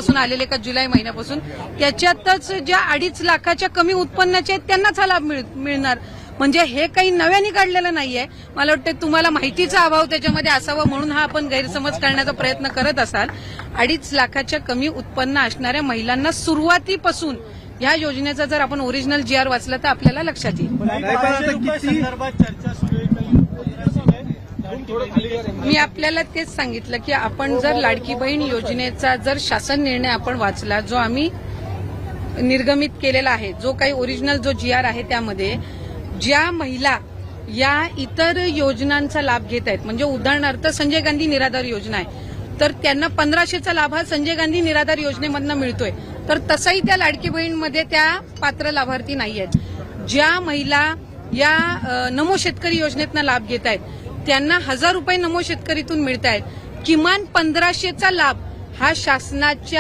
महिन्यापासून आलेले का जुलै महिन्यापासून, त्याच्यातच ज्या 2.5 लाखाच्या कमी उत्पन्नाचे आहेत त्यांनाच हा लाभ मिळणार. म्हणजे हे काही नव्याने काढलेलं नाहीये. मला वाटतं तुम्हाला माहितीचा अभाव त्याच्यामध्ये असावा म्हणून हा आपण गैरसमज करण्याचा प्रयत्न करत असाल. 2.5 लाखाच्या कमी उत्पन्न असणाऱ्या महिलांना सुरुवातीपासून या योजनेचा जर आपण ओरिजिनल GR वाचला तर आपल्याला लक्षात येईल. मी आपल्याला तेच सांगितलं की आपण जर लाडकी बहीण योजनेचा जर शासन निर्णय आपण वाचला, जो आम्ही निर्गमित केलेला आहे, जो काही ओरिजिनल जो GR आहे, त्यामध्ये ज्या महिला या इतर योजनांचा लाभ घेत आहेत, म्हणजे उदाहरणार्थ संजय गांधी निराधार योजना आहे, तर त्यांना 1500चा लाभ हा संजय गांधी निराधार योजनेमधनं मिळतोय, तर तसाही त्या लाडकी बहीणमध्ये त्या पात्र लाभार्थी नाही आहेत. ज्या महिला या नमो शेतकरी योजनेतनं लाभ घेत आहेत त्यांना 1000 रुपये नमो शेतकरीतून मिळत आहेत. किमान 1500चा लाभ हा शासनाच्या